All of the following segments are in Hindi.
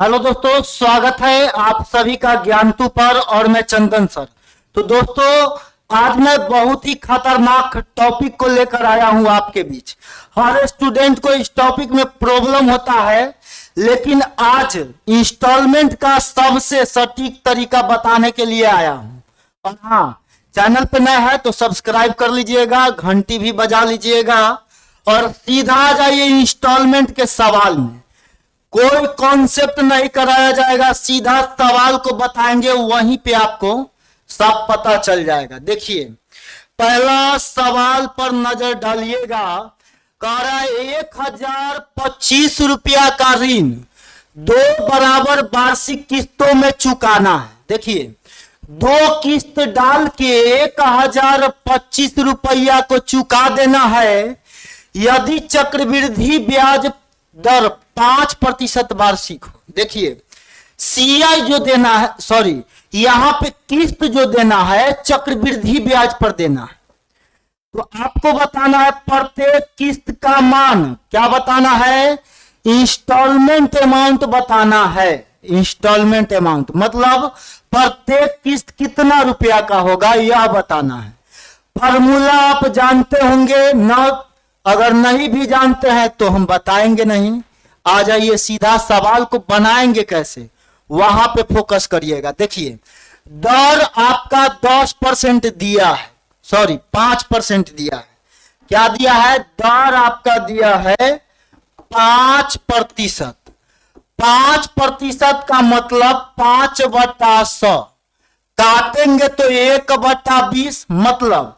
हेलो दोस्तों, स्वागत है आप सभी का ज्ञानतू पर। और मैं चंदन सर। तो दोस्तों, आज मैं बहुत ही खतरनाक टॉपिक को लेकर आया हूं आपके बीच। हर स्टूडेंट को इस टॉपिक में प्रॉब्लम होता है, लेकिन आज इंस्टॉलमेंट का सबसे सटीक तरीका बताने के लिए आया हूं। और हाँ, चैनल पे नया है तो सब्सक्राइब कर लीजिएगा, घंटी भी बजा लीजिएगा और सीधा आ जाइए इंस्टॉलमेंट के सवाल में। कोई कॉन्सेप्ट नहीं कराया जाएगा, सीधा सवाल को बताएंगे, वहीं पे आपको सब पता चल जाएगा। देखिए, पहला सवाल पर नजर डालिएगा। कह रहा है 1025 रुपया का ऋण 2 वार्षिक किस्तों में चुकाना है। देखिए, 2 किस्त डाल के 1025 रुपया को चुका देना है। यदि चक्रवृद्धि ब्याज दर 5% वार्षिक हो। देखिए, सीआई जो देना है, सॉरी, यहां पे किस्त जो देना है चक्रवृद्धि ब्याज पर देना है। तो आपको बताना है प्रत्येक किस्त का मान। क्या बताना है? इंस्टॉलमेंट अमाउंट बताना है। इंस्टॉलमेंट अमाउंट मतलब प्रत्येक किस्त कितना रुपया का होगा यह बताना है। फॉर्मूला आप जानते होंगे ना? अगर नहीं भी जानते हैं तो हम बताएंगे नहीं। आ जाइए, सीधा सवाल को बनाएंगे कैसे, वहां पे फोकस करिएगा। देखिए, दर आपका 10% दिया है, सॉरी 5% दिया है। क्या दिया है? दर आपका दिया है 5%। 5% का मतलब 5/100 काटेंगे तो 1/20, मतलब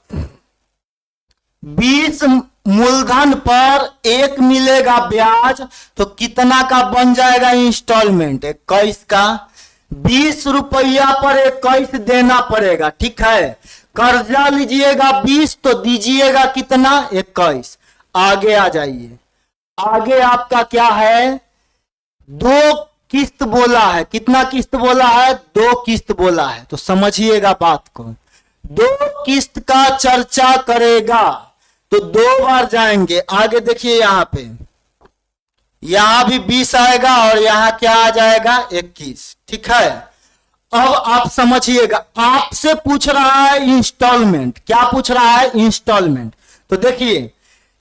20 मूलधन पर 1 मिलेगा ब्याज। तो कितना का बन जाएगा इंस्टॉलमेंट? 21 का। 20 रुपया पर 21 देना पड़ेगा, ठीक है। कर्जा लीजिएगा 20 तो दीजिएगा कितना? 21। आगे आ जाइए। आगे आपका क्या है? 2 किस्त बोला है। कितना किस्त बोला है? 2 किस्त बोला है। तो समझिएगा बात को। 2 किस्त का चर्चा करेगा तो 2 बार जाएंगे। आगे देखिए, यहां पे यहां भी 20 आएगा और यहां क्या आ जाएगा? 21, ठीक है। अब आप समझिएगा, आपसे पूछ रहा है इंस्टॉलमेंट। क्या पूछ रहा है? इंस्टॉलमेंट। तो देखिए,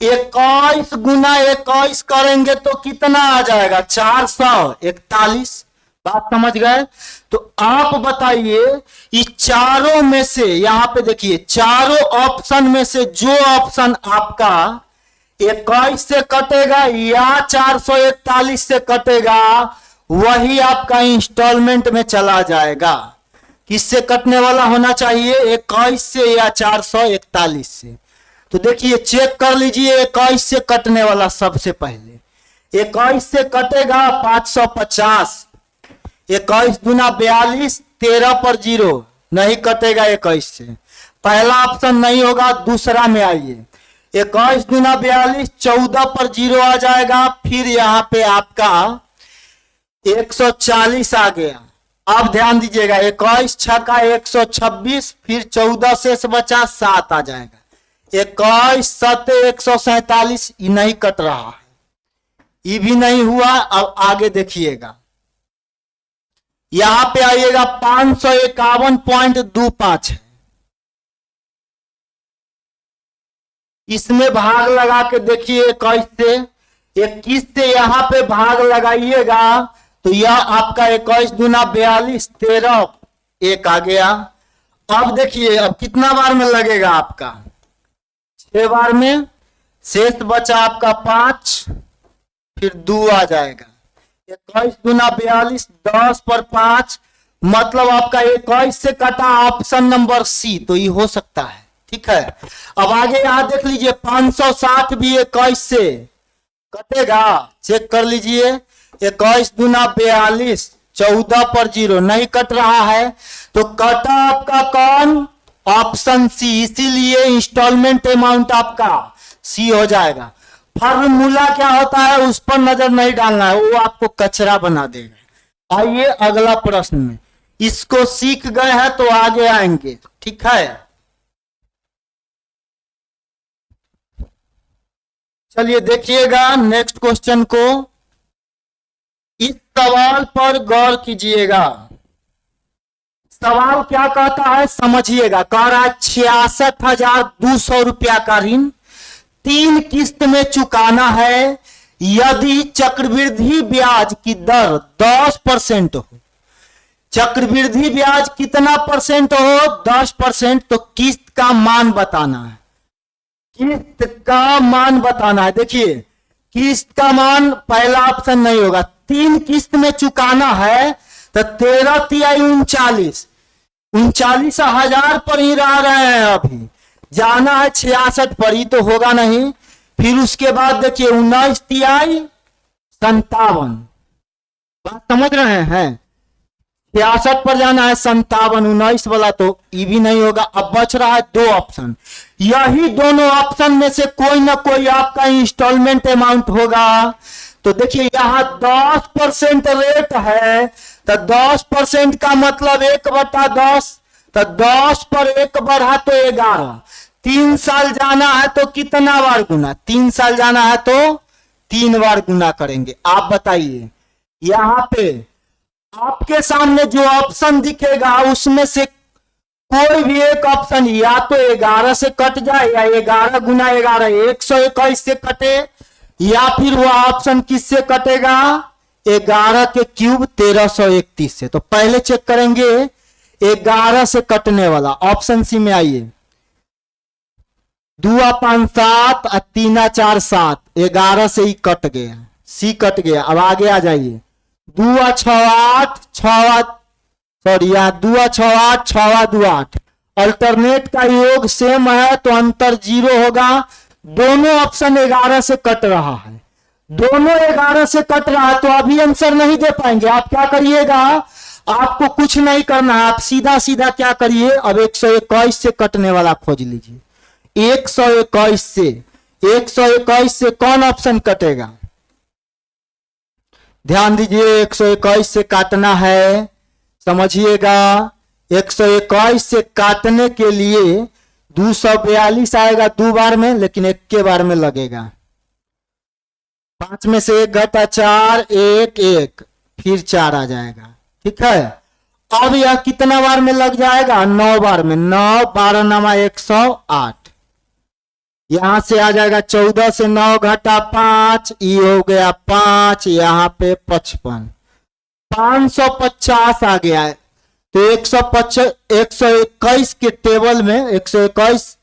21 गुना 21 करेंगे तो कितना आ जाएगा? 441। बात समझ गए? तो आप बताइए, इस चारों में से, यहां पे देखिए, चारों ऑप्शन में से जो ऑप्शन आपका 21 से कटेगा या 441 से कटेगा, वही आपका इंस्टॉलमेंट में चला जाएगा। किससे कटने वाला होना चाहिए? 21 से या 441 से। तो देखिए, चेक कर लीजिए, 21 से कटने वाला सबसे पहले। 21 से कटेगा 550। 21 दूना 42, 13 पर 0 नहीं कटेगा 21 से। पहला ऑप्शन नहीं होगा, दूसरा में आइए। 21 दूना 42, 14 पर 0 आ जाएगा। फिर यहां पे आपका 140 आ गया। अब ध्यान दीजिएगा, 21 छक्का 126, फिर 14 शेष बचा 7 आ जाएगा। 21 सत्ते 147, ये नहीं कट रहा है, ये भी नहीं हुआ। अब आगे देखिएगा, यहां पे आइएगा 551.25 है। इसमें भाग लगा के देखिए 21 से। 21 से यहां पे भाग लगाइएगा तो यह आपका 21 दूना 42, 13 1 आ गया। अब देखिए, अब कितना बार में लगेगा आपका? 6 बार में। शेष बचा आपका 5, फिर 2 आ जाएगा। 21 दूना 42, 10 पर 5, मतलब आपका 21 से कटा ऑप्शन नंबर सी। तो ये हो सकता है, ठीक है। अब आगे यहां देख लीजिए, 560 भी 21 से कटेगा। चेक कर लीजिए, 21 दूना 42, 14 पर 0 नहीं कट रहा है। तो कटा आपका कौन? Option C. इसीलिए इंस्टॉलमेंट अमाउंट आपका सी हो जाएगा। फॉर्मूला क्या होता है उस पर नजर नहीं डालना है, वो आपको कचरा बना देगा। आइए अगला प्रश्न में। इसको सीख गए हैं तो आगे आएंगे, ठीक है। चलिए देखिएगा नेक्स्ट क्वेश्चन को। इस सवाल पर गौर कीजिएगा। सवाल क्या कहता है समझिएगा। कह रहा है 66,200 का ऋण 3 किस्त में चुकाना है यदि चक्रवृद्धि ब्याज की दर 10% हो। चक्रवृद्धि ब्याज कितना परसेंट हो? 10%। तो किस्त का मान बताना है। किस्त का मान बताना है। देखिए किस्त का मान पहला ऑप्शन नहीं होगा। 3 किस्त में चुकाना है तो 13 तिहाई 39,000 पर ही रह रहे हैं। अभी जाना है 66 पर ही तो होगा नहीं। फिर उसके बाद देखिए 19 तिहाई 57। बात समझ रहे हैं? 66 पर जाना है 57, 19 वाला तो ये भी नहीं होगा। अब बच रहा है 2 ऑप्शन। यही दोनों ऑप्शन में से कोई ना कोई आपका इंस्टॉलमेंट अमाउंट होगा। तो देखिए यहां 10% रेट है तो 10% का मतलब 1/10। तो 10 पर 1 बढ़ा तो 11। 3 साल जाना है तो कितना बार गुना? 3 साल जाना है तो 3 बार गुना करेंगे। आप बताइए यहां पे आपके सामने जो ऑप्शन दिखेगा उसमें से कोई भी एक ऑप्शन या तो 11 से कट जाए या 11 गुना 11 121 से कटे, या फिर वह ऑप्शन किससे कटेगा? 11 के क्यूब 1331 से। तो पहले चेक करेंगे 11 से कटने वाला। ऑप्शन सी में आइए। 2 5 7 और 3 4 7। 11 से ही कट गया, सी कट गया। अब आगे आ जाइए। 2 6 8 6 सॉरी यहाँ 2 6 8 6 2 8। अल्टरनेट का योग सेम है तो अंतर 0 होगा। दोनों ऑप्शन 11 से कट रहा है। दोनों 11 से कट रहा है तो अभी आंसर नहीं दे पाएंगे। आप क्या करिएगा? आपको कुछ नहीं करना है। आप सीधा सीधा क्या करिए? अब 121 से कटने वाला खोज लीजिए। 121 से 121 से कौन ऑप्शन कटेगा? ध्यान दीजिए 121 से काटना है। समझिएगा 121 से काटने के लिए 242 आएगा 2 बार में, लेकिन 1 के बार में लगेगा। 5 में से 1 घटा 4 1 1 फिर 4 आ जाएगा। ठीक है। अब यह कितना बार में लग जाएगा? 9 बार में। 9 12 9 108। यहां से आ जाएगा 14 से 9 घटा 5, ये हो गया 5, यहां पे 55। 550 आ गया है। तो 121 के टेबल में 121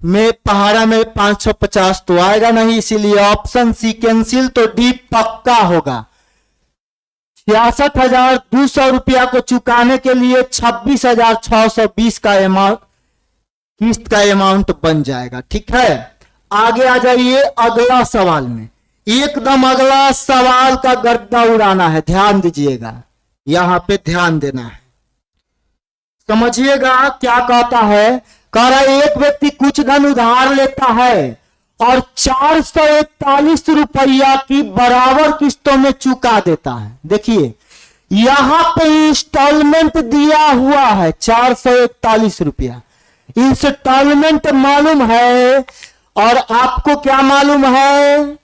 में पहाड़ा में 550 तो आएगा नहीं, इसीलिए ऑप्शन सी कैंसिल। तो डी पक्का होगा। 66,200 को चुकाने के लिए 26,620 का अमाउंट किस्त का अमाउंट बन जाएगा। ठीक है। आगे आ जाइए अगला सवाल में। एकदम अगला सवाल का गर्दा उड़ाना है। ध्यान दीजिएगा, यहां पे ध्यान देना है। समझिएगा क्या कहता है। कह रहा है एक व्यक्ति कुछ धन उधार लेता है और 441 रुपया की बराबर किस्तों में चुका देता है। देखिए यहां पे इंस्टॉलमेंट दिया हुआ है 441 रुपया। इंस्टॉलमेंट मालूम है और आपको क्या मालूम है?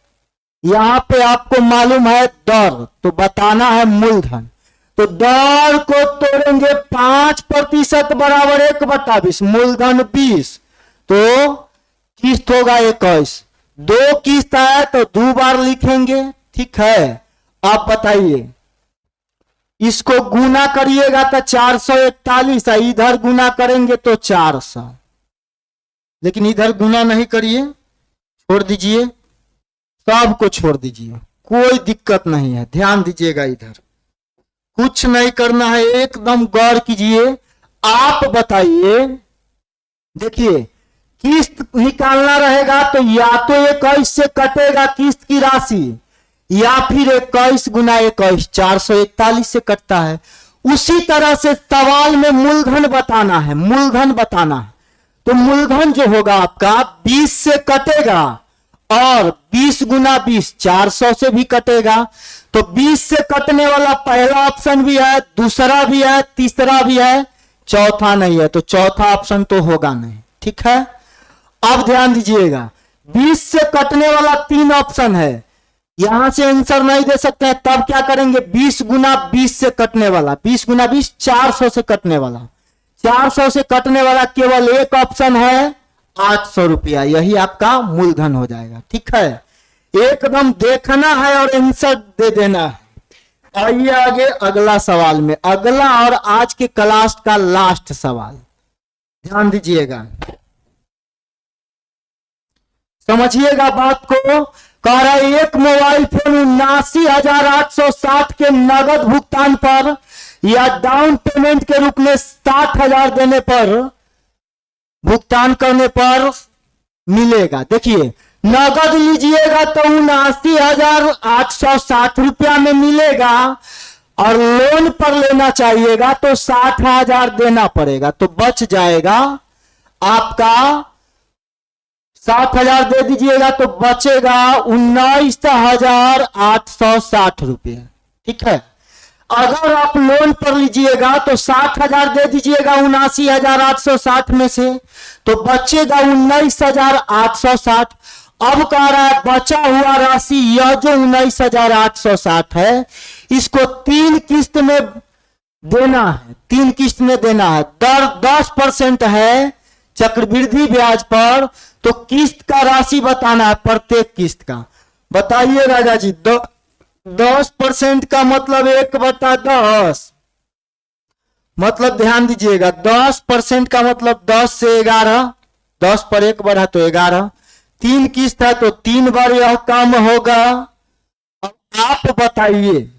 यहां पे आपको मालूम है दर, तो बताना है मूलधन। तो दर को तोड़ेंगे 5% बराबर 1/20, मूलधन 20, तो किस्त होगा 21। 2 किस्त है तो 2 बार लिखेंगे। ठीक है। आप बताइए इसको गुना करिएगा तो 441, इधर गुना करेंगे तो 400, लेकिन इधर गुना नहीं करिए, छोड़ दीजिए, सबको छोड़ दीजिए, कोई दिक्कत नहीं है। ध्यान दीजिएगा, इधर कुछ नहीं करना है, एकदम गौर कीजिए। आप बताइए, देखिए किस्त निकालना रहेगा तो या तो 21 से कटेगा किस्त की राशि, या फिर 21 गुना 21 441 से कटता है। उसी तरह से सवाल में मूलधन बताना है। मूलधन बताना है तो मूलधन जो होगा आपका 20 से कटेगा और 20 गुना 20 400 से भी कटेगा। तो 20 से कटने वाला पहला ऑप्शन भी है, दूसरा भी है, तीसरा भी है, चौथा नहीं है। तो चौथा ऑप्शन तो होगा नहीं। ठीक है। अब ध्यान दीजिएगा 20 से कटने वाला 3 ऑप्शन है, यहां से आंसर नहीं दे सकते हैं, तब क्या करेंगे, 20 गुना 20 से कटने वाला, 20 गुना 20 400 से कटने वाला, 400 से कटने वाला केवल एक ऑप्शन है 800 रुपया, यही आपका मूलधन हो जाएगा। ठीक है, एकदम देखना है और आंसर दे देना है। आइए आगे अगला सवाल में, अगला और आज के क्लास का लास्ट सवाल, ध्यान दीजिएगा, समझिएगा बात को। कह रहा है एक मोबाइल फोन 79,860 के नगद भुगतान पर या डाउन पेमेंट के रूप में 60,000 देने पर, भुगतान करने पर मिलेगा। देखिए, नगद लीजिएगा तो 79,860 रुपया में मिलेगा, और लोन पर लेना चाहिएगा तो 60,000 देना पड़ेगा, तो बच जाएगा आपका 60,000 दे दीजिएगा तो बचेगा 19,860 रुपये। ठीक है, अगर आप लोन पर लीजिएगा तो 60,000 दे दीजिएगा 79,860 में से, तो बचेगा 19,860। अब कह रहा है बचा हुआ राशि, यह जो 19,860 है, इसको 3 किस्त में देना है, 3 किस्त में देना है। दर 10% है चक्रवृद्धि ब्याज पर, तो किस्त का राशि बताना है, प्रत्येक किस्त का। बताइए राजा जी, 10% का मतलब 1/10, मतलब ध्यान दीजिएगा, 10% का मतलब 10 से 11, 10 पर 1 बढ़ा तो 11, 3 किस्त है तो 3 बार यह काम होगा। अब आप बताइए,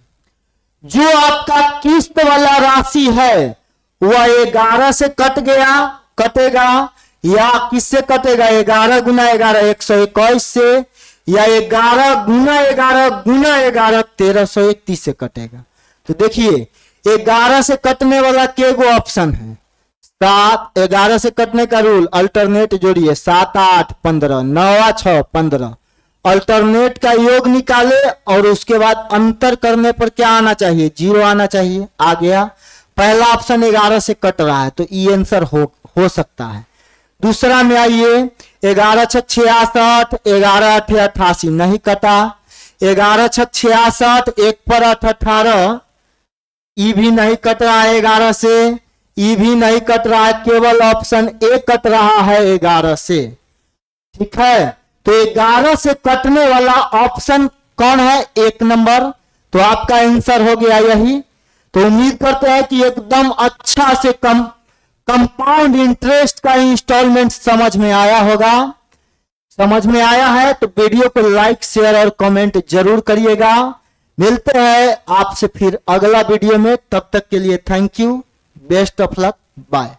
जो आपका किस्त वाला राशि है वह 11 से कटेगा या किससे कटेगा, 11 गुना 11 121 से, या 11 गुना 11 गुना 11 1331 से कटेगा। तो देखिए 11 से कटने वाला केगो ऑप्शन है, 7, 11 से कटने का रूल, अल्टरनेट जोड़िए, 7 8 15, 9 6 15, अल्टरनेट का योग निकाले और उसके बाद अंतर करने पर क्या आना चाहिए, 0 आना चाहिए। आ गया, पहला ऑप्शन 11 से कट रहा है तो ई आंसर हो सकता है। दूसरा में आइए, 11 6 66, 11 8 88, नहीं कटा, 11 6 66, 1 पर 8 18, ई भी नहीं कट रहा है 11 से, ई भी नहीं कट रहा है, केवल ऑप्शन ए कट रहा है 11 से। ठीक है, तो 11 से कटने वाला ऑप्शन कौन है, 1 नंबर, तो आपका आंसर हो गया यही। तो उम्मीद करते हैं कि एकदम अच्छा से कंपाउंड इंटरेस्ट का इंस्टॉलमेंट समझ में आया होगा। समझ में आया है तो वीडियो को लाइक शेयर और कमेंट जरूर करिएगा। मिलते हैं आपसे फिर अगला वीडियो में, तब तक के लिए thank you, best of luck, bye.